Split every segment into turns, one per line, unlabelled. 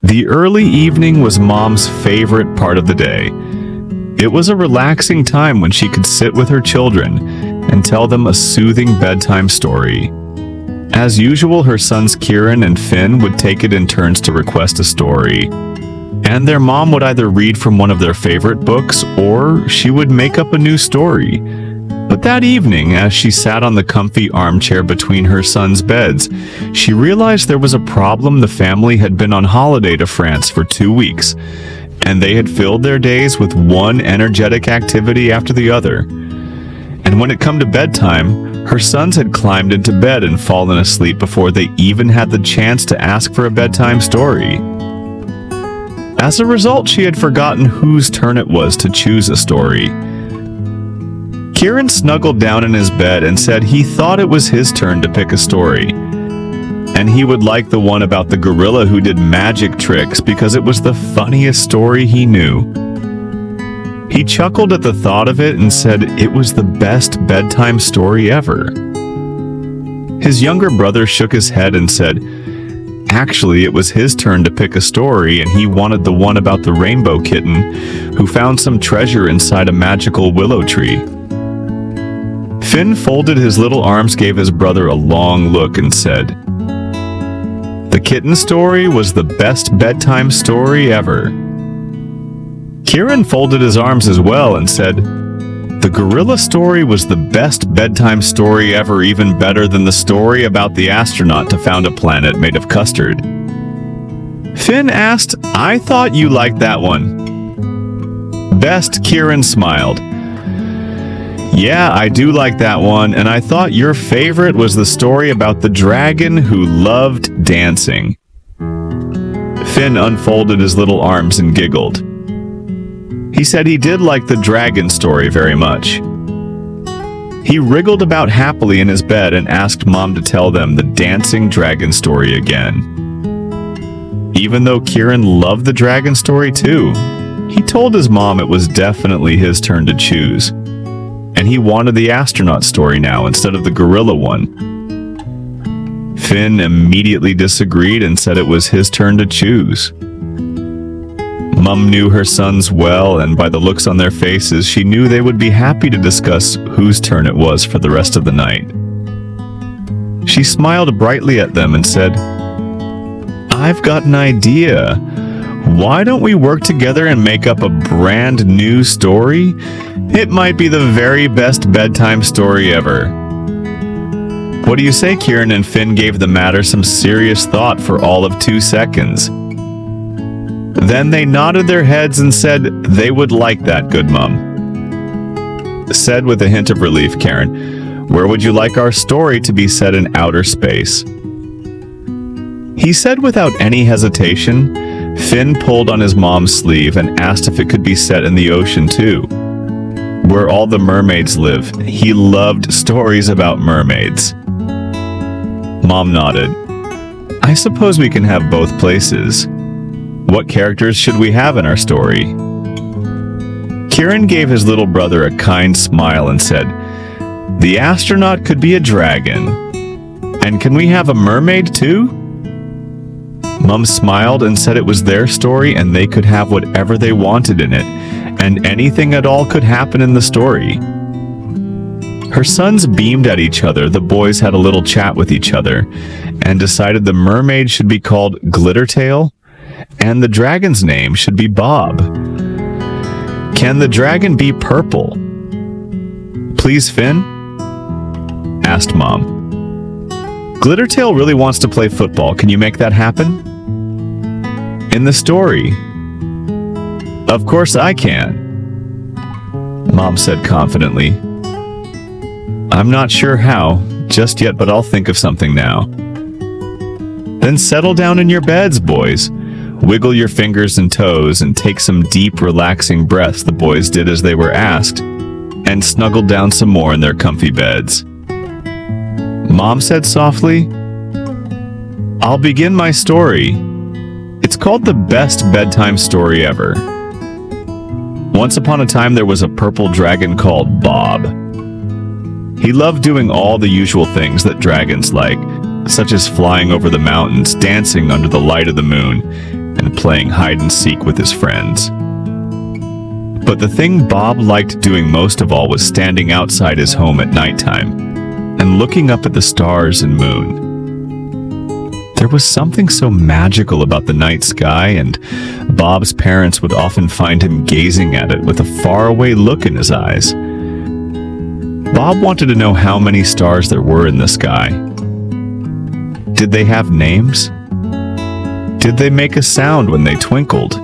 The early evening was Mom's favorite part of the day. It was a relaxing time when she could sit with her children and tell them a soothing bedtime story. As usual, her sons Kieran and Finn would take it in turns to request a story, and their mom would either read from one of their favorite books or she would make up a new story. But that evening, as she sat on the comfy armchair between her sons' beds, she realized there was a problem. The family had been on holiday to France for 2 weeks, and they had filled their days with one energetic activity after the other. And when it come to bedtime, her sons had climbed into bed and fallen asleep before they even had the chance to ask for a bedtime story. As a result, she had forgotten whose turn it was to choose a story. Kieran snuggled down in his bed and said he thought it was his turn to pick a story, and he would like the one about the gorilla who did magic tricks because it was the funniest story he knew. He chuckled at the thought of it and said it was the best bedtime story ever. His younger brother shook his head and said, actually, it was his turn to pick a story, and he wanted the one about the rainbow kitten who found some treasure inside a magical willow tree. Finn folded his little arms, gave his brother a long look, and said, the kitten story was the best bedtime story ever. Kieran folded his arms as well and said, the gorilla story was the best bedtime story ever, even better than the story about the astronaut to found a planet made of custard. Finn asked, I thought you liked that one. Best, Kieran smiled. Yeah, I do like that one, and I thought your favorite was the story about the dragon who loved dancing. Finn unfolded his little arms and giggled. He said he did like the dragon story very much. He wriggled about happily in his bed and asked Mom to tell them the dancing dragon story again. Even though Kieran loved the dragon story too, he told his mom it was definitely his turn to choose, and he wanted the astronaut story now instead of the gorilla one. Finn immediately disagreed and said it was his turn to choose. Mum knew her sons well, and by the looks on their faces, she knew they would be happy to discuss whose turn it was for the rest of the night. She smiled brightly at them and said, I've got an idea. Why don't we work together and make up a brand new story? It might be the very best bedtime story ever. What do you say? Kieran and Finn gave the matter some serious thought for all of 2 seconds. Then they nodded their heads and said they would like that, good Mum. Said with a hint of relief, Karen, where would you like our story to be set in outer space? He said without any hesitation. Finn pulled on his mom's sleeve and asked if it could be set in the ocean too, where all the mermaids live. He loved stories about mermaids. Mom nodded. I suppose we can have both places. What characters should we have in our story? Kieran gave his little brother a kind smile and said, the astronaut could be a dragon. And can we have a mermaid too? Mum smiled and said it was their story and they could have whatever they wanted in it, and anything at all could happen in the story. Her sons beamed at each other. The boys had a little chat with each other and decided the mermaid should be called Glittertail and the dragon's name should be Bob. Can the dragon be purple? Please, Finn? Asked Mom. Glittertail really wants to play football. Can you make that happen? In the story. Of course I can, Mom said confidently. I'm not sure how just yet, but I'll think of something now. Then settle down in your beds, boys. Wiggle your fingers and toes and take some deep, relaxing breaths. The boys did as they were asked and snuggled down some more in their comfy beds. Mom said softly, I'll begin my story. It's called the best bedtime story ever. Once upon a time, there was a purple dragon called Bob. He loved doing all the usual things that dragons like, such as flying over the mountains, dancing under the light of the moon, and playing hide and seek with his friends. But the thing Bob liked doing most of all was standing outside his home at nighttime and looking up at the stars and moon. There was something so magical about the night sky, and Bob's parents would often find him gazing at it with a faraway look in his eyes. Bob wanted to know how many stars there were in the sky. Did they have names? Did they make a sound when they twinkled?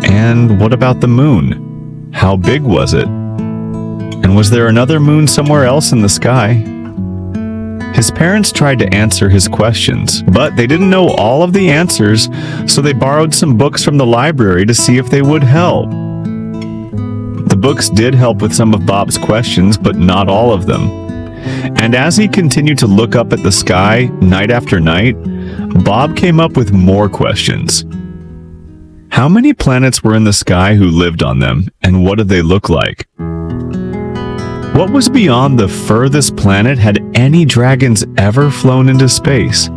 And what about the moon? How big was it? And was there another moon somewhere else in the sky? His parents tried to answer his questions, but they didn't know all of the answers, so they borrowed some books from the library to see if they would help. The books did help with some of Bob's questions, but not all of them. And as he continued to look up at the sky night after night, Bob came up with more questions. How many planets were in the sky, who lived on them, and what did they look like? What was beyond the furthest planet? Had any dragons ever flown into space?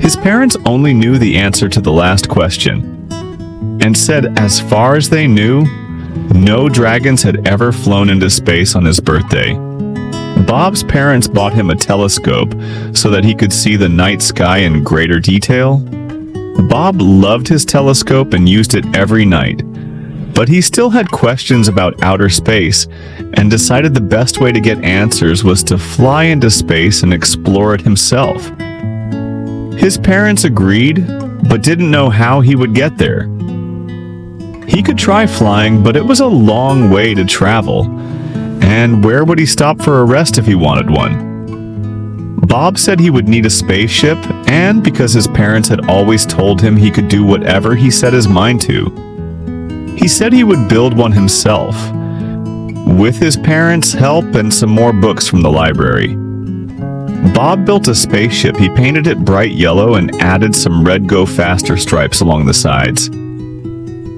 His parents only knew the answer to the last question, and said as far as they knew, no dragons had ever flown into space on his birthday. Bob's parents bought him a telescope so that he could see the night sky in greater detail. Bob loved his telescope and used it every night, but he still had questions about outer space and decided the best way to get answers was to fly into space and explore it himself. His parents agreed, but didn't know how he would get there. He could try flying, but it was a long way to travel, and where would he stop for a rest if he wanted one? Bob said he would need a spaceship, and because his parents had always told him he could do whatever he set his mind to, he said he would build one himself, with his parents' help and some more books from the library. Bob built a spaceship. He painted it bright yellow and added some red Go Faster stripes along the sides.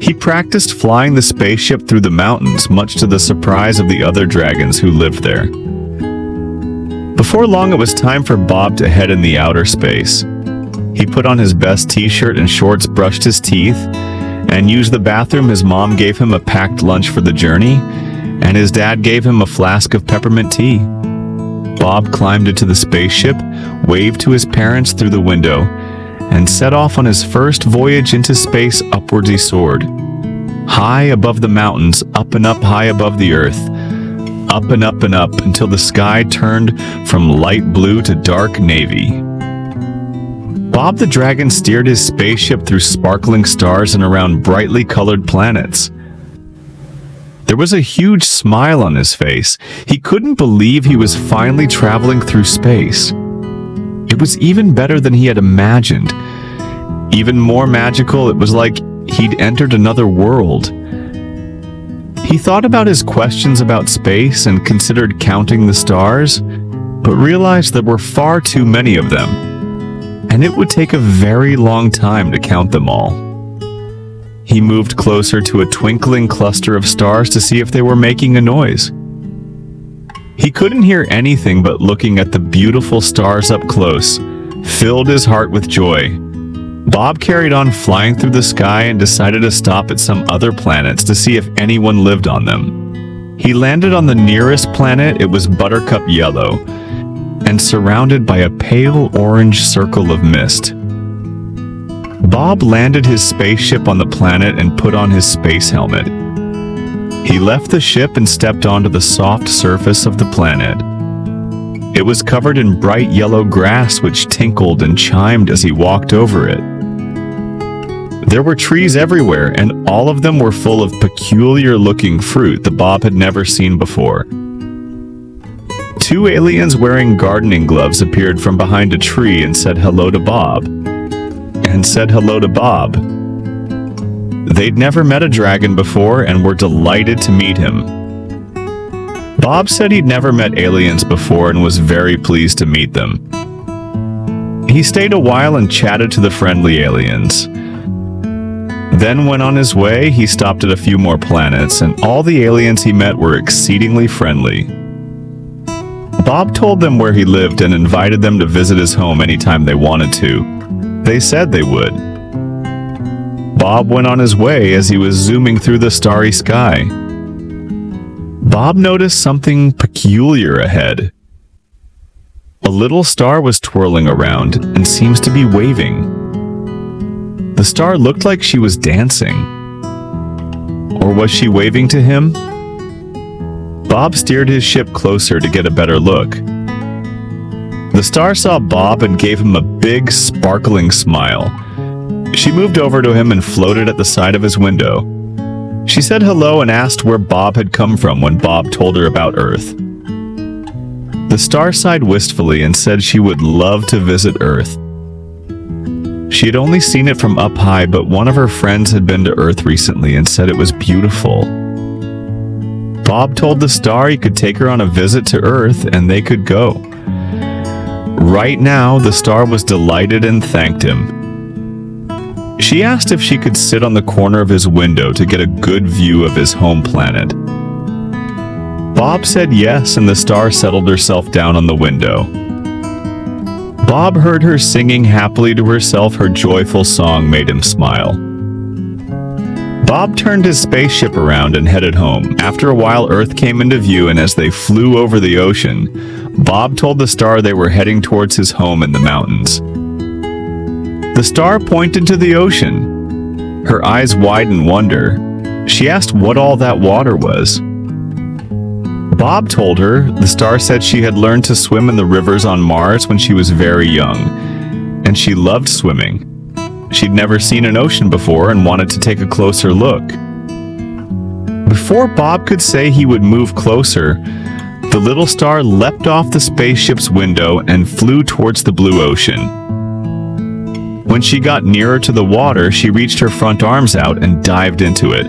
He practiced flying the spaceship through the mountains, much to the surprise of the other dragons who lived there. Before long, it was time for Bob to head in the outer space. He put on his best t-shirt and shorts, brushed his teeth, and used the bathroom. His mom gave him a packed lunch for the journey, and his dad gave him a flask of peppermint tea. Bob climbed into the spaceship, waved to his parents through the window, and set off on his first voyage into space. Upwards he soared, high above the mountains, up and up high above the earth, up and up and up until the sky turned from light blue to dark navy. Bob the Dragon steered his spaceship through sparkling stars and around brightly colored planets. There was a huge smile on his face. He couldn't believe he was finally traveling through space. It was even better than he had imagined. Even more magical, it was like he'd entered another world. He thought about his questions about space and considered counting the stars, but realized there were far too many of them, and it would take a very long time to count them all. He moved closer to a twinkling cluster of stars to see if they were making a noise. He couldn't hear anything, but looking at the beautiful stars up close filled his heart with joy. Bob carried on flying through the sky and decided to stop at some other planets to see if anyone lived on them. He landed on the nearest planet. It was buttercup yellow and surrounded by a pale orange circle of mist. Bob landed his spaceship on the planet and put on his space helmet. He left the ship and stepped onto the soft surface of the planet. It was covered in bright yellow grass which tinkled and chimed as he walked over it. There were trees everywhere, and all of them were full of peculiar-looking fruit that Bob had never seen before. Two aliens wearing gardening gloves appeared from behind a tree and said hello to Bob. They'd never met a dragon before and were delighted to meet him. Bob said he'd never met aliens before and was very pleased to meet them. He stayed a while and chatted to the friendly aliens. Then went on his way. He stopped at a few more planets, and all the aliens he met were exceedingly friendly. Bob told them where he lived and invited them to visit his home anytime they wanted to. They said they would. Bob went on his way as he was zooming through the starry sky. Bob noticed something peculiar ahead. A little star was twirling around and seems to be waving. The star looked like she was dancing. Or was she waving to him? Bob steered his ship closer to get a better look. The star saw Bob and gave him a big, sparkling smile. She moved over to him and floated at the side of his window. She said hello and asked where Bob had come from when Bob told her about Earth. The star sighed wistfully and said she would love to visit Earth. She had only seen it from up high, but one of her friends had been to Earth recently and said it was beautiful. Bob told the star he could take her on a visit to Earth and they could go. Right now, the star was delighted and thanked him. She asked if she could sit on the corner of his window to get a good view of his home planet. Bob said yes, and the star settled herself down on the window. Bob heard her singing happily to herself. Her joyful song made him smile. Bob turned his spaceship around and headed home. After a while, Earth came into view, and as they flew over the ocean, Bob told the star they were heading towards his home in the mountains. The star pointed to the ocean. Her eyes widened in wonder. She asked what all that water was. Bob told her the star said she had learned to swim in the rivers on Mars when she was very young, and she loved swimming. She'd never seen an ocean before and wanted to take a closer look. Before Bob could say he would move closer, the little star leapt off the spaceship's window and flew towards the blue ocean. When she got nearer to the water, she reached her front arms out and dived into it.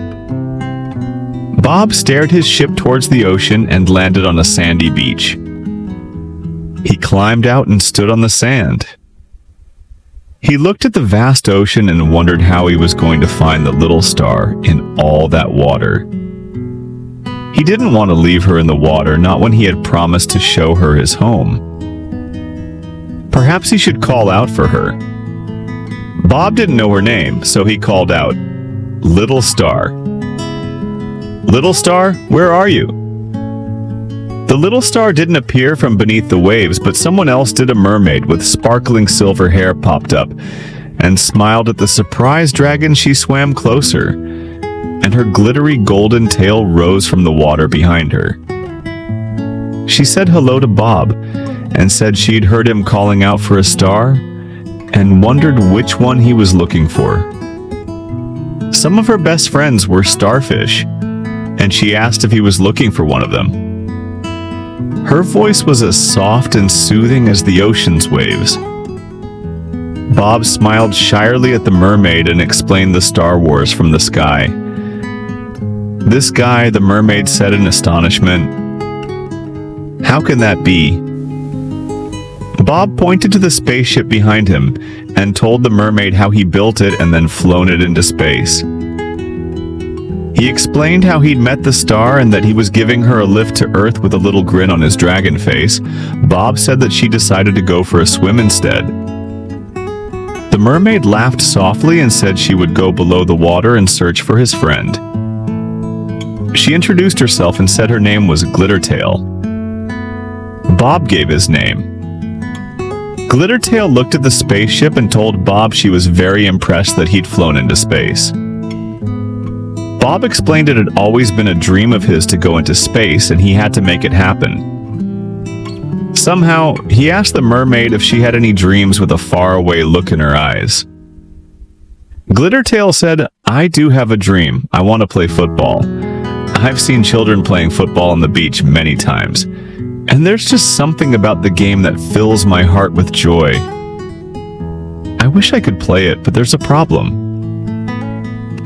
Bob steered his ship towards the ocean and landed on a sandy beach. He climbed out and stood on the sand. He looked at the vast ocean and wondered how he was going to find the little star in all that water. He didn't want to leave her in the water, not when he had promised to show her his home. Perhaps he should call out for her. Bob didn't know her name, so he called out, "Little Star." "Little Star, where are you?" The little star didn't appear from beneath the waves, but someone else did. A mermaid with sparkling silver hair popped up and smiled at the surprised dragon. She swam closer, and her glittery golden tail rose from the water behind her. She said hello to Bob and said she'd heard him calling out for a star and wondered which one he was looking for. Some of her best friends were starfish, and she asked if he was looking for one of them. Her voice was as soft and soothing as the ocean's waves. Bob smiled shyly at the mermaid and explained the Star Wars from the sky. "This guy," the mermaid said in astonishment. "How can that be?" Bob pointed to the spaceship behind him and told the mermaid how he built it and then flown it into space. He explained how he'd met the star and that he was giving her a lift to Earth with a little grin on his dragon face. Bob said that she decided to go for a swim instead. The mermaid laughed softly and said she would go below the water and search for his friend. She introduced herself and said her name was Glittertail. Bob gave his name. Glittertail looked at the spaceship and told Bob she was very impressed that he'd flown into space. Bob explained it had always been a dream of his to go into space and he had to make it happen. Somehow, he asked the mermaid if she had any dreams with a faraway look in her eyes. Glittertail said, "I do have a dream. I want to play football. I've seen children playing football on the beach many times, and there's just something about the game that fills my heart with joy. I wish I could play it, but there's a problem."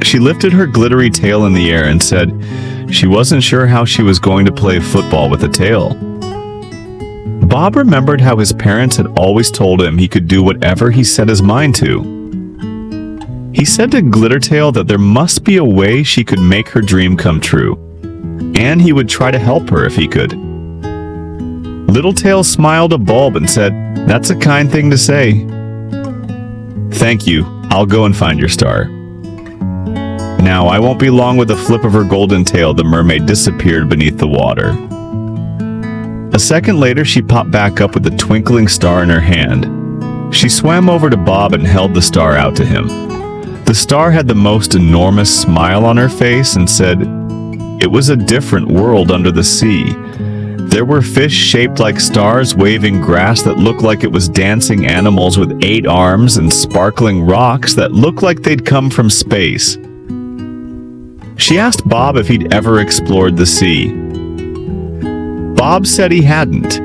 She lifted her glittery tail in the air and said she wasn't sure how she was going to play football with a tail. Bob remembered how his parents had always told him he could do whatever he set his mind to. He said to Glittertail that there must be a way she could make her dream come true, and he would try to help her if he could. Littletail smiled a bulb and said, "That's a kind thing to say." "Thank you. I'll go and find your star." Now, I won't be long. With a flip of her golden tail, the mermaid disappeared beneath the water. A second later, she popped back up with a twinkling star in her hand. She swam over to Bob and held the star out to him. The star had the most enormous smile on her face and said, "It was a different world under the sea. There were fish shaped like stars waving grass that looked like it was dancing animals with 8 arms and sparkling rocks that looked like they'd come from space." She asked Bob if he'd ever explored the sea. Bob said he hadn't,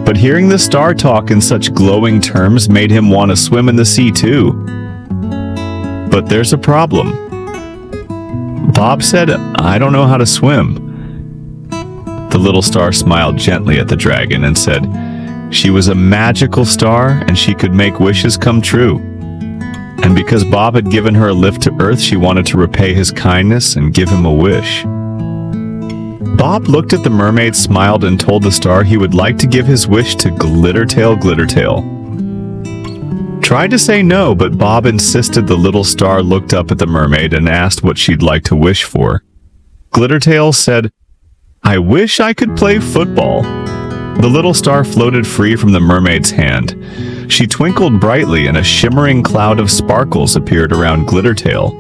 but hearing the star talk in such glowing terms made him want to swim in the sea too. But there's a problem. Bob said, "I don't know how to swim." The little star smiled gently at the dragon and said she was a magical star and she could make wishes come true. And because Bob had given her a lift to Earth, she wanted to repay his kindness and give him a wish. Bob looked at the mermaid, smiled, and told the star he would like to give his wish to Glittertail. Glittertail tried to say no, but Bob insisted. The little star looked up at the mermaid and asked what she'd like to wish for. Glittertail said, "I wish I could play football." The little star floated free from the mermaid's hand. She twinkled brightly and a shimmering cloud of sparkles appeared around Glittertail.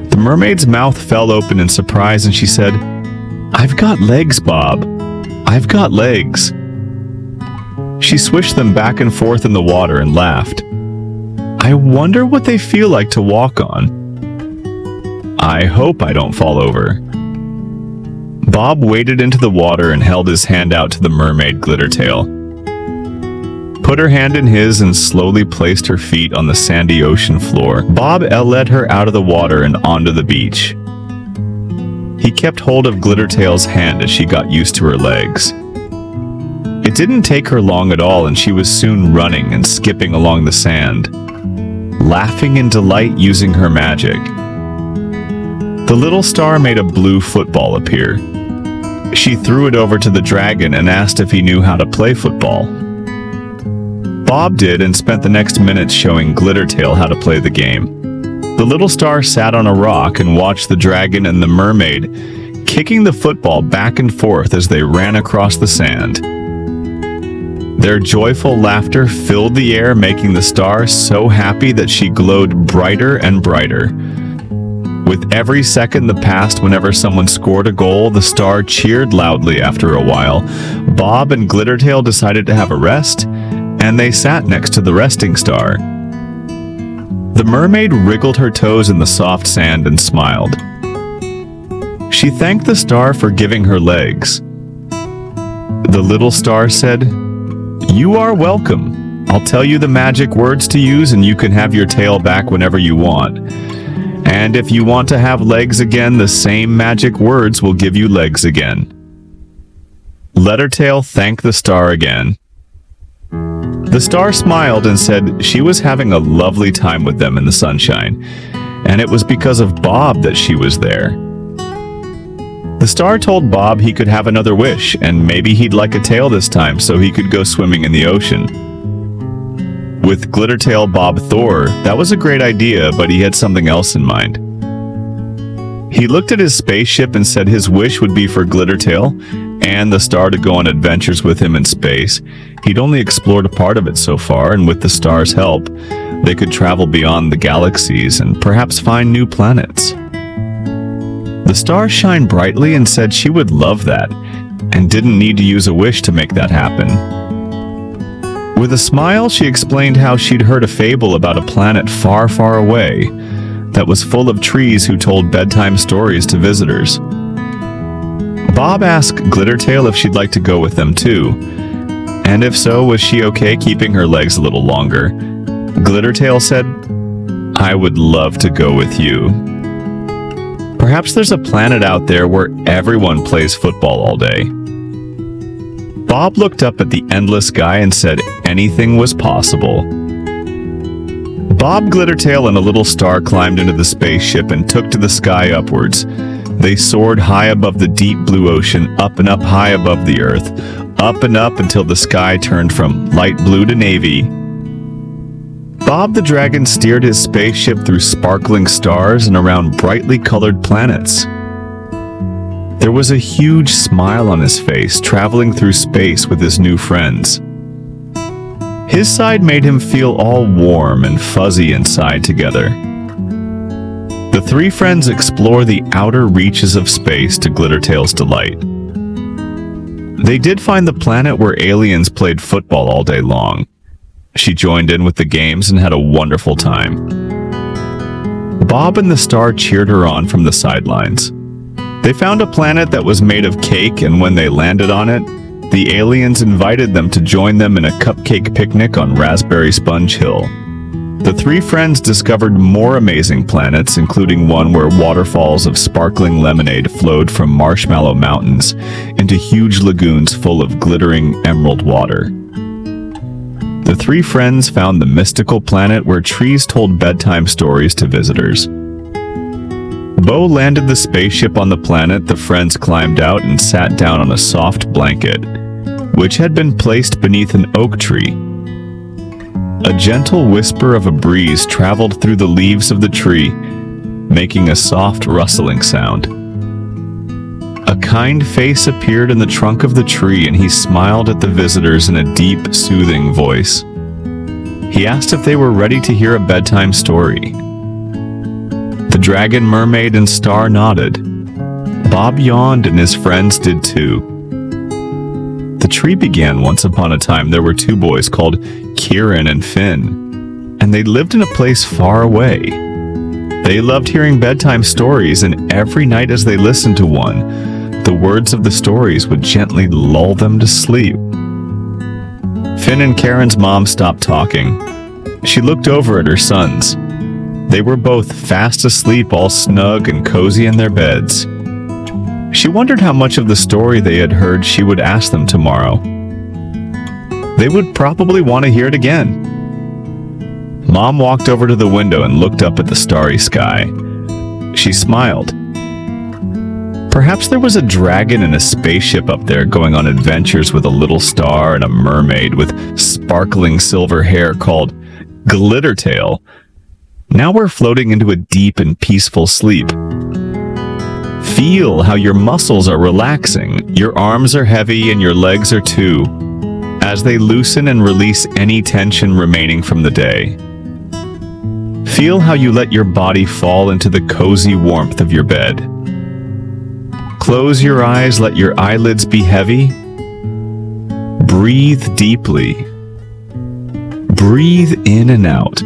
The mermaid's mouth fell open in surprise and she said, "I've got legs, Bob. I've got legs." She swished them back and forth in the water and laughed. "I wonder what they feel like to walk on. I hope I don't fall over." Bob waded into the water and held his hand out to the mermaid. Glittertail put her hand in his and slowly placed her feet on the sandy ocean floor. Bob led her out of the water and onto the beach. He kept hold of Glittertail's hand as she got used to her legs. It didn't take her long at all, and she was soon running and skipping along the sand, laughing in delight using her magic. The little star made a blue football appear. She threw it over to the dragon and asked if he knew how to play football. Bob did and spent the next minutes showing Glittertail how to play the game. The little star sat on a rock and watched the dragon and the mermaid kicking the football back and forth as they ran across the sand. Their joyful laughter filled the air, making the star so happy that she glowed brighter and brighter. With every second that passed, whenever someone scored a goal, the star cheered loudly. After a while, Bob and Glittertail decided to have a rest, and they sat next to the resting star. The mermaid wriggled her toes in the soft sand and smiled. She thanked the star for giving her legs. The little star said, "You are welcome. I'll tell you the magic words to use and you can have your tail back whenever you want. And if you want to have legs again, the same magic words will give you legs again." Glittertail thanked the star again. The star smiled and said she was having a lovely time with them in the sunshine, and it was because of Bob that she was there. The star told Bob he could have another wish, and maybe he'd like a tail this time so he could go swimming in the ocean. With Glittertail, Bob Thor, that was a great idea, but he had something else in mind. He looked at his spaceship and said his wish would be for Glittertail and the star to go on adventures with him in space. He'd only explored a part of it so far, and with the star's help, they could travel beyond the galaxies and perhaps find new planets. The star shined brightly and said she would love that, and didn't need to use a wish to make that happen. With a smile, she explained how she'd heard a fable about a planet far, far away that was full of trees who told bedtime stories to visitors. Bob asked Glittertail if she'd like to go with them too, and if so, was she okay keeping her legs a little longer. Glittertail said, "I would love to go with you. Perhaps there's a planet out there where everyone plays football all day." Bob looked up at the endless sky and said anything was possible. Bob, Glittertail, and a little star climbed into the spaceship and took to the sky upwards. They soared high above the deep blue ocean, up and up high above the earth, up and up until the sky turned from light blue to navy. Bob the dragon steered his spaceship through sparkling stars and around brightly colored planets. There was a huge smile on his face, traveling through space with his new friends. His side made him feel all warm and fuzzy inside together. The three friends explore the outer reaches of space to Glittertail's delight. They did find the planet where aliens played football all day long. She joined in with the games and had a wonderful time. Bob and the star cheered her on from the sidelines. They found a planet that was made of cake, and when they landed on it, the aliens invited them to join them in a cupcake picnic on Raspberry Sponge Hill. The three friends discovered more amazing planets, including one where waterfalls of sparkling lemonade flowed from marshmallow mountains into huge lagoons full of glittering emerald water. The three friends found the mystical planet where trees told bedtime stories to visitors. Bo landed the spaceship on the planet. The friends climbed out and sat down on a soft blanket, which had been placed beneath an oak tree. A gentle whisper of a breeze traveled through the leaves of the tree, making a soft rustling sound. A kind face appeared in the trunk of the tree, and he smiled at the visitors in a deep, soothing voice. He asked if they were ready to hear a bedtime story. The dragon, mermaid, and star nodded. Bob yawned, and his friends did too. The tree began. Once upon a time, there were two boys called Kieran and Finn, and they lived in a place far away. They loved hearing bedtime stories, and every night as they listened to one, the words of the stories would gently lull them to sleep. Finn and Karen's mom stopped talking. She looked over at her sons. They were both fast asleep, all snug and cozy in their beds. She wondered how much of the story they had heard she would ask them tomorrow. They would probably want to hear it again. Mom walked over to the window and looked up at the starry sky. She smiled. Perhaps there was a dragon and a spaceship up there going on adventures with a little star and a mermaid with sparkling silver hair called Glittertail. Now we're floating into a deep and peaceful sleep. Feel how your muscles are relaxing. Your arms are heavy and your legs are too, as they loosen and release any tension remaining from the day. Feel how you let your body fall into the cozy warmth of your bed. Close your eyes, let your eyelids be heavy. Breathe deeply. Breathe in and out.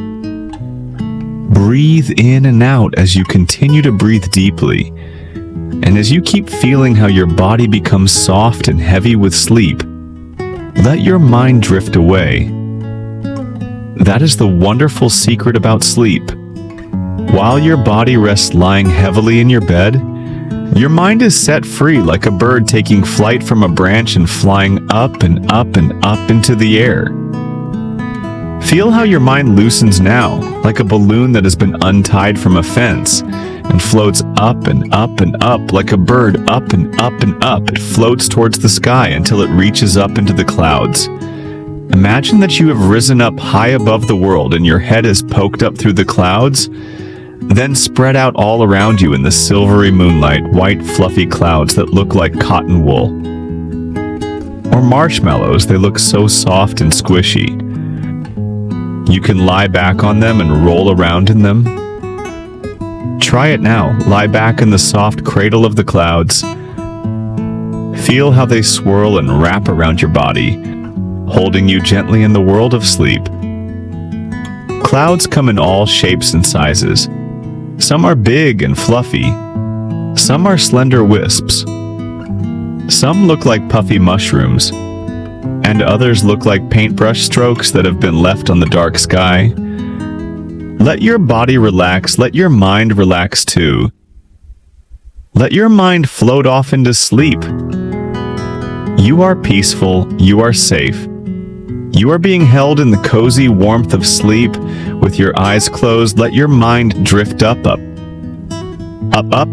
Breathe in and out as you continue to breathe deeply. And as you keep feeling how your body becomes soft and heavy with sleep, let your mind drift away. That is the wonderful secret about sleep. While your body rests lying heavily in your bed, your mind is set free like a bird taking flight from a branch and flying up and up and up into the air. Feel how your mind loosens now, like a balloon that has been untied from a fence, and floats up and up and up like a bird, up and up and up. It floats towards the sky until it reaches up into the clouds. Imagine that you have risen up high above the world and your head is poked up through the clouds, then spread out all around you in the silvery moonlight, white fluffy clouds that look like cotton wool. Or marshmallows, they look so soft and squishy. You can lie back on them and roll around in them. Try it now. Lie back in the soft cradle of the clouds. Feel how they swirl and wrap around your body, holding you gently in the world of sleep. Clouds come in all shapes and sizes. Some are big and fluffy. Some are slender wisps. Some look like puffy mushrooms, and others look like paintbrush strokes that have been left on the dark sky. Let your body relax. Let your mind relax too. Let your mind float off into sleep. You are peaceful. You are safe. You are being held in the cozy warmth of sleep. With your eyes closed, let your mind drift up, up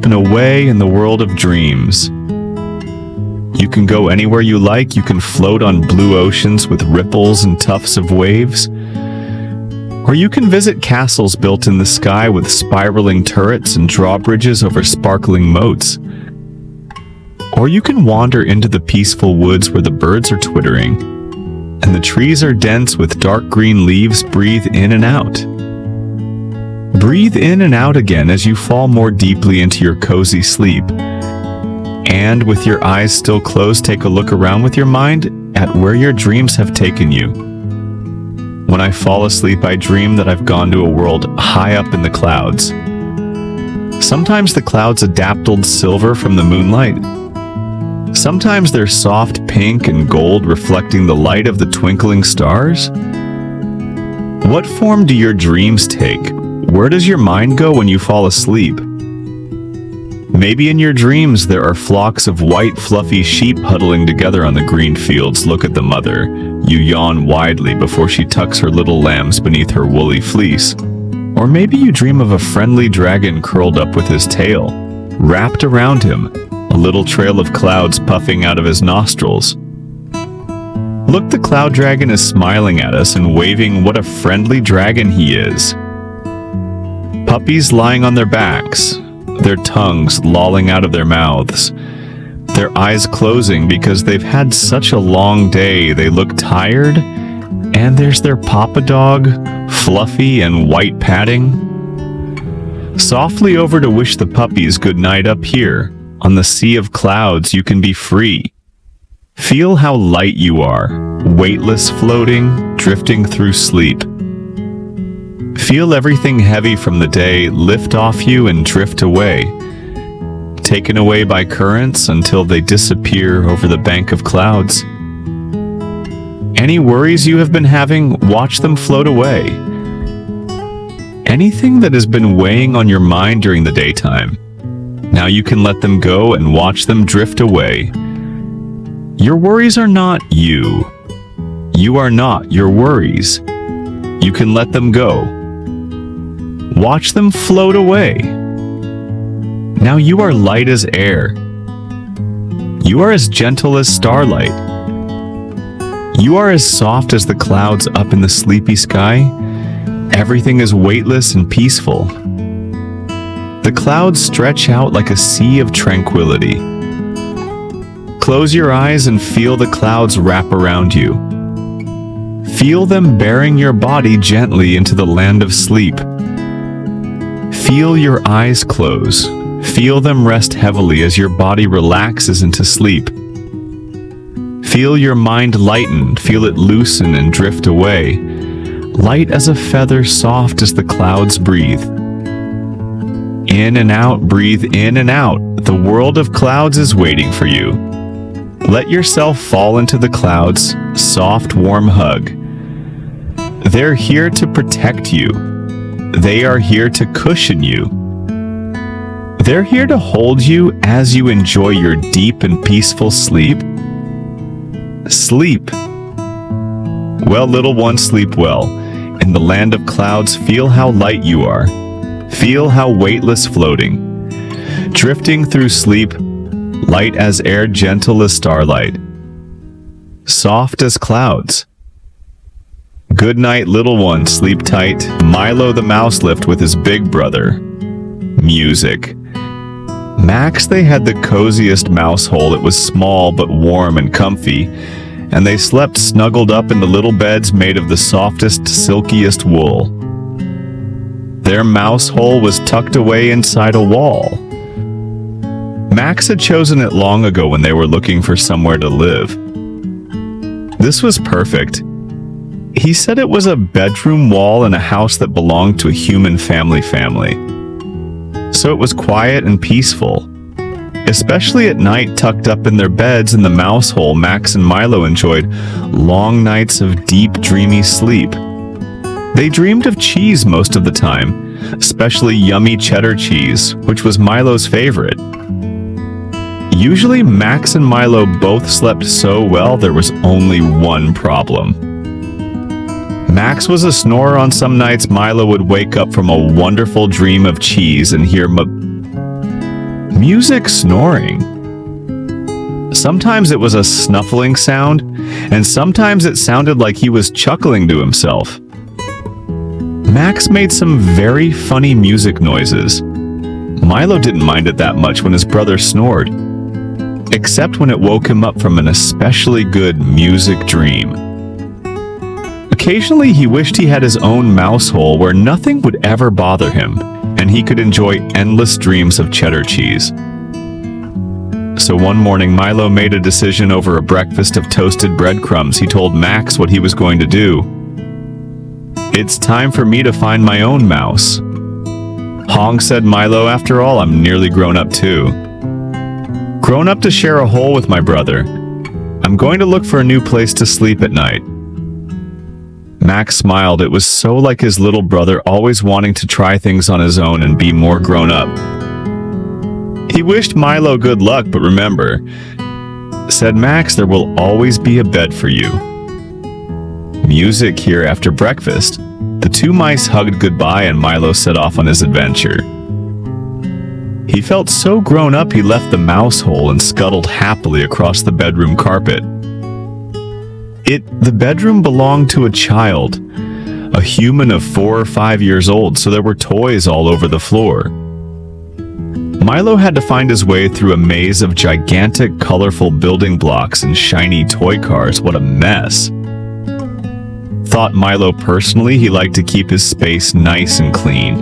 and away in the world of dreams. You can go anywhere you like. You can float on blue oceans with ripples and tufts of waves. Or you can visit castles built in the sky with spiraling turrets and drawbridges over sparkling moats. Or you can wander into the peaceful woods where the birds are twittering and the trees are dense with dark green leaves. Breathe in and out. Breathe in and out again as you fall more deeply into your cozy sleep. And with your eyes still closed, take a look around with your mind at where your dreams have taken you. When I fall asleep, I dream that I've gone to a world high up in the clouds. Sometimes the clouds are dappled silver from the moonlight. Sometimes they're soft pink and gold, reflecting the light of the twinkling stars. What form do your dreams take? Where does your mind go when you fall asleep? Maybe in your dreams there are flocks of white, fluffy sheep huddling together on the green fields. Look at the mother. You yawn widely before she tucks her little lambs beneath her woolly fleece. Or maybe you dream of a friendly dragon curled up with his tail wrapped around him, a little trail of clouds puffing out of his nostrils. Look, the cloud dragon is smiling at us and waving. What a friendly dragon he is. Puppies lying on their backs, their tongues lolling out of their mouths, their eyes closing because they've had such a long day. They look tired, and there's their papa dog, fluffy and white padding. Softly over to wish the puppies good night. Up here, on the sea of clouds, you can be free. Feel how light you are, weightless, floating, drifting through sleep. Feel everything heavy from the day lift off you and drift away, taken away by currents until they disappear over the bank of clouds. Any worries you have been having, watch them float away. Anything that has been weighing on your mind during the daytime, now you can let them go and watch them drift away. Your worries are not you. You are not your worries. You can let them go. Watch them float away. Now you are light as air. You are as gentle as starlight. You are as soft as the clouds up in the sleepy sky. Everything is weightless and peaceful. The clouds stretch out like a sea of tranquility. Close your eyes and feel the clouds wrap around you. Feel them bearing your body gently into the land of sleep. Feel your eyes close. Feel them rest heavily as your body relaxes into sleep. Feel your mind lighten. Feel it loosen and drift away. Light as a feather, soft as the clouds breathe. In and out, breathe in and out. The world of clouds is waiting for you. Let yourself fall into the clouds, soft, warm hug. They're here to protect you. They are here to cushion you. They're here to hold you as you enjoy your deep and peaceful sleep. Sleep. Well, little one, sleep well. In the land of clouds, feel how light you are. Feel how weightless floating. Drifting through sleep, light as air, gentle as starlight. Soft as clouds. Good night, little one, sleep tight. Milo the mouse lived with his big brother. Music. Max, they had the coziest mouse hole. It was small but warm and comfy, and they slept snuggled up in the little beds made of the softest, silkiest wool. Their mouse hole was tucked away inside a wall. Max had chosen it long ago when they were looking for somewhere to live. This was perfect. He said it was a bedroom wall in a house that belonged to a human family. So it was quiet and peaceful. Especially at night, tucked up in their beds in the mouse hole, Max and Milo enjoyed long nights of deep, dreamy sleep. They dreamed of cheese most of the time, especially yummy cheddar cheese, which was Milo's favorite. Usually, Max and Milo both slept so well there was only one problem. Max was a snorer on some nights. Milo would wake up from a wonderful dream of cheese and hear music snoring. Sometimes it was a snuffling sound, and sometimes it sounded like he was chuckling to himself. Max made some very funny music noises. Milo didn't mind it that much when his brother snored, except when it woke him up from an especially good music dream. Occasionally, he wished he had his own mouse hole where nothing would ever bother him, and he could enjoy endless dreams of cheddar cheese. So one morning, Milo made a decision over a breakfast of toasted breadcrumbs. He told Max what he was going to do. "It's time for me to find my own mouse." "Honk," said Milo, "after all, I'm nearly grown up too. Grown up to share a hole with my brother. I'm going to look for a new place to sleep at night." Max smiled. It was so like his little brother, always wanting to try things on his own and be more grown up. He wished Milo good luck, but remember, said Max, there will always be a bed for you. Music here after breakfast. The two mice hugged goodbye and Milo set off on his adventure. He felt so grown up he left the mouse hole and scuttled happily across the bedroom carpet. The bedroom belonged to a child, a human of 4 or 5 years old, so there were toys all over the floor. Milo had to find his way through a maze of gigantic, colorful building blocks and shiny toy cars. What a mess. Thought Milo personally he liked to keep his space nice and clean.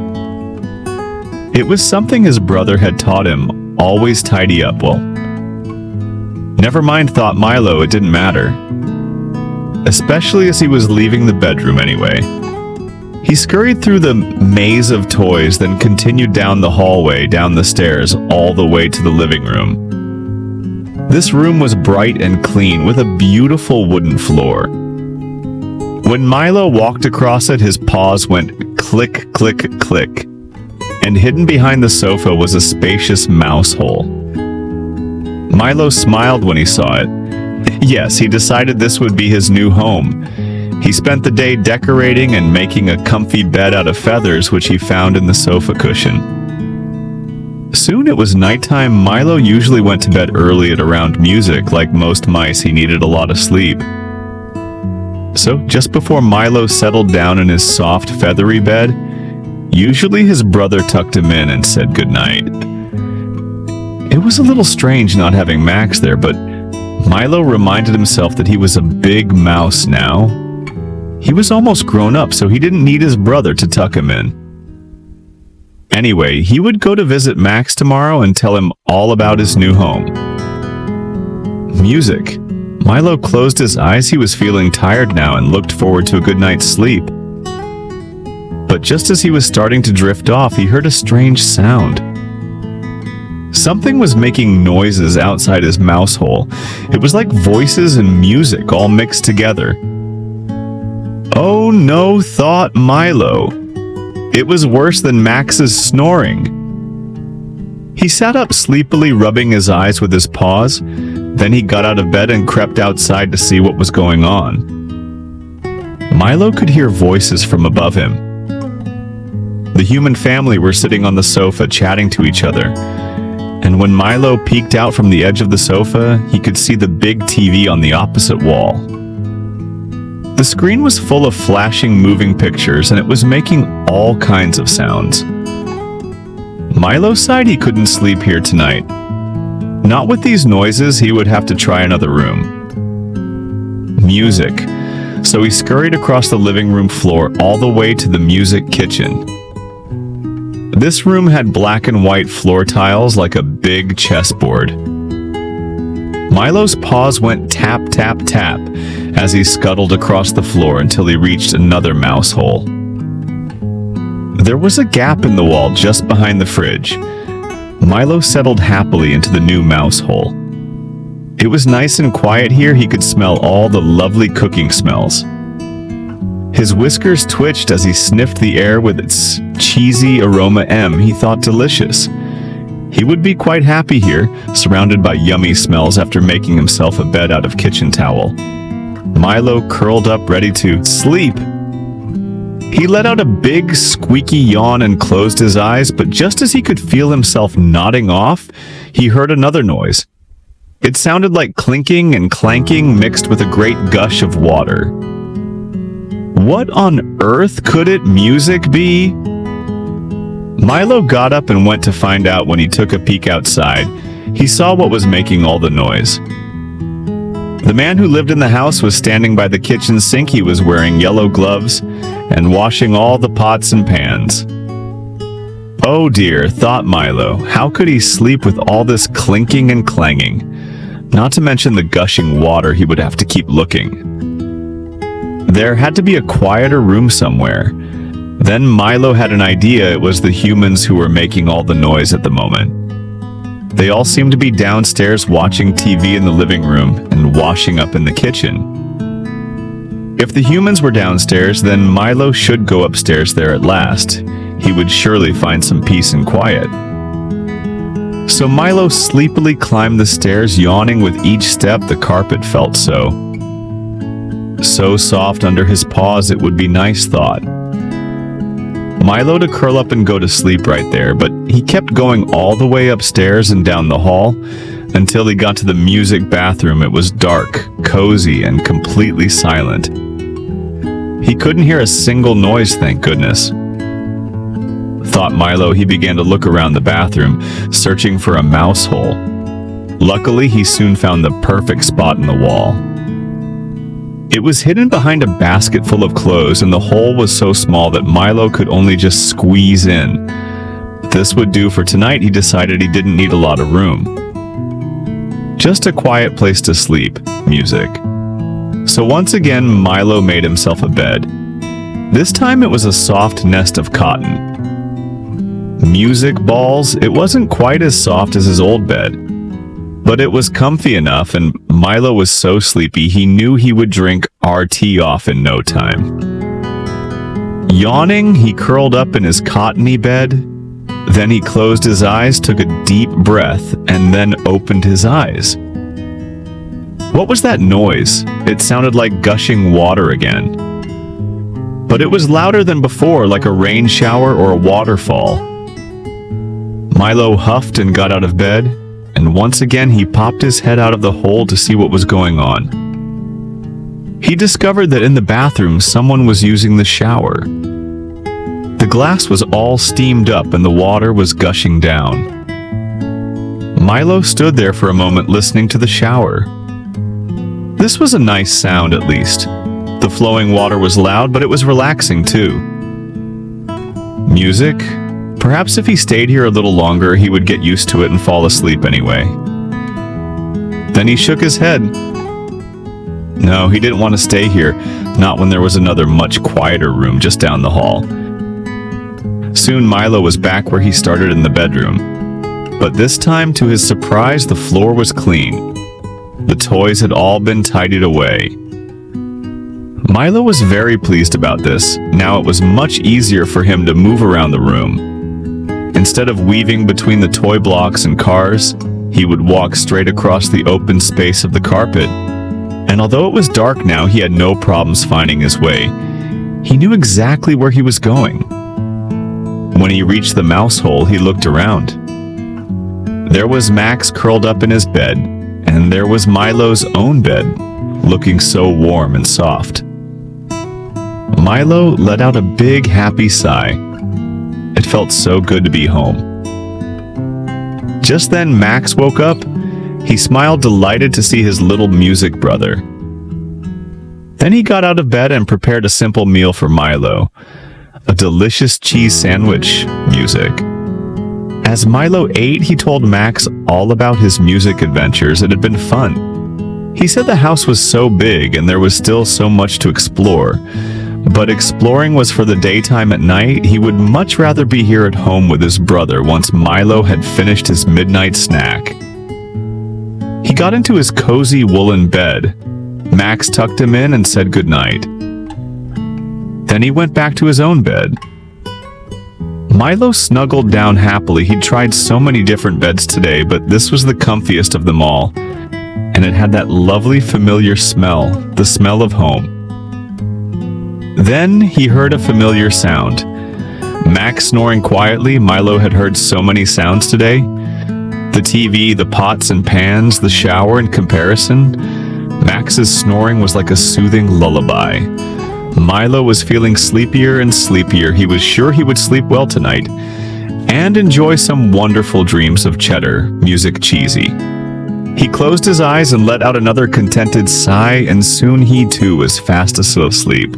It was something his brother had taught him, always tidy up. Well, never mind, thought Milo, it didn't matter. Especially as he was leaving the bedroom anyway. He scurried through the maze of toys, then continued down the hallway, down the stairs, all the way to the living room. This room was bright and clean, with a beautiful wooden floor. When Milo walked across it, his paws went click, click, click, and hidden behind the sofa was a spacious mouse hole. Milo smiled when he saw it. Yes, he decided this would be his new home. He spent the day decorating and making a comfy bed out of feathers which he found in the sofa cushion. Soon it was nighttime. Milo usually went to bed early at around music. Like most mice, he needed a lot of sleep. So just before Milo settled down in his soft, feathery bed, usually his brother tucked him in and said goodnight. It was a little strange not having Max there, but Milo reminded himself that he was a big mouse now. He was almost grown up, so he didn't need his brother to tuck him in. Anyway, he would go to visit Max tomorrow and tell him all about his new home. Music. Milo closed his eyes. He was feeling tired now and looked forward to a good night's sleep. But just as he was starting to drift off, he heard a strange sound. Something was making noises outside his mouse hole. It was like voices and music all mixed together. Oh no, thought Milo. It was worse than Max's snoring. He sat up sleepily, rubbing his eyes with his paws. Then he got out of bed and crept outside to see what was going on. Milo could hear voices from above him. The human family were sitting on the sofa chatting to each other. And when Milo peeked out from the edge of the sofa, he could see the big TV on the opposite wall. The screen was full of flashing, moving pictures, and it was making all kinds of sounds. Milo sighed he couldn't sleep here tonight. Not with these noises, he would have to try another room. Music. So he scurried across the living room floor all the way to the music kitchen. This room had black and white floor tiles like a big chessboard. Milo's paws went tap, tap, tap as he scuttled across the floor until he reached another mouse hole. There was a gap in the wall just behind the fridge. Milo settled happily into the new mouse hole. It was nice and quiet here. He could smell all the lovely cooking smells. His whiskers twitched as he sniffed the air with its cheesy aroma. He thought delicious. He would be quite happy here, surrounded by yummy smells after making himself a bed out of kitchen towel. Milo curled up ready to sleep. He let out a big squeaky yawn and closed his eyes, but just as he could feel himself nodding off, he heard another noise. It sounded like clinking and clanking mixed with a great gush of water. What on earth could it music be? Milo got up and went to find out. When he took a peek outside, he saw what was making all the noise. The man who lived in the house was standing by the kitchen sink. He was wearing yellow gloves and washing all the pots and pans. Oh dear, thought Milo, how could he sleep with all this clinking and clanging? Not to mention the gushing water, he would have to keep looking. There had to be a quieter room somewhere. Then Milo had an idea. It was the humans who were making all the noise at the moment. They all seemed to be downstairs watching TV in the living room and washing up in the kitchen. If the humans were downstairs, then Milo should go upstairs there at last. He would surely find some peace and quiet. So Milo sleepily climbed the stairs, yawning with each step. The carpet felt so soft under his paws, it would be nice, thought Milo, to curl up and go to sleep right there, but he kept going all the way upstairs and down the hall until he got to the music bathroom. It was dark, cozy, and completely silent. He couldn't hear a single noise, thank goodness. Thought Milo. He began to look around the bathroom, searching for a mouse hole. Luckily, he soon found the perfect spot in the wall. It was hidden behind a basket full of clothes, and the hole was so small that Milo could only just squeeze in. This would do for tonight. He decided he didn't need a lot of room. Just a quiet place to sleep, music. So once again, Milo made himself a bed. This time it was a soft nest of cotton. Music balls. It wasn't quite as soft as his old bed, but it was comfy enough, and Milo was so sleepy he knew he would drink RT off in no time. Yawning, he curled up in his cottony bed. Then he closed his eyes, took a deep breath, and then opened his eyes. What was that noise? It sounded like gushing water again. But it was louder than before, like a rain shower or a waterfall. Milo huffed and got out of bed, and once again he popped his head out of the hole to see what was going on. He discovered that in the bathroom someone was using the shower. The glass was all steamed up and the water was gushing down. Milo stood there for a moment listening to the shower. This was a nice sound, at least. The flowing water was loud, but it was relaxing too. Music? Perhaps if he stayed here a little longer, he would get used to it and fall asleep anyway. Then he shook his head. No, he didn't want to stay here, not when there was another much quieter room just down the hall. Soon Milo was back where he started in the bedroom. But this time, to his surprise, the floor was clean. The toys had all been tidied away. Milo was very pleased about this. Now it was much easier for him to move around the room. Instead of weaving between the toy blocks and cars, he would walk straight across the open space of the carpet. And although it was dark now, he had no problems finding his way. He knew exactly where he was going. When he reached the mouse hole, he looked around. There was Max curled up in his bed, and there was Milo's own bed, looking so warm and soft. Milo let out a big, happy sigh. It felt so good to be home. Just then, Max woke up. He smiled, delighted to see his little music brother. Then he got out of bed and prepared a simple meal for Milo. A delicious cheese sandwich, music. As Milo ate, he told Max all about his music adventures. It had been fun. He said the house was so big and there was still so much to explore. But exploring was for the daytime. At night, he would much rather be here at home with his brother once Milo had finished his midnight snack. He got into his cozy woolen bed. Max tucked him in and said goodnight. Then he went back to his own bed. Milo snuggled down happily. He'd tried so many different beds today, but this was the comfiest of them all. And it had that lovely familiar smell, the smell of home. Then he heard a familiar sound. Max snoring quietly. Milo had heard so many sounds today. The TV, the pots and pans, the shower in comparison. Max's snoring was like a soothing lullaby. Milo was feeling sleepier and sleepier. He was sure he would sleep well tonight and enjoy some wonderful dreams of cheddar, music cheesy. He closed his eyes and let out another contented sigh, and soon he too was fast asleep.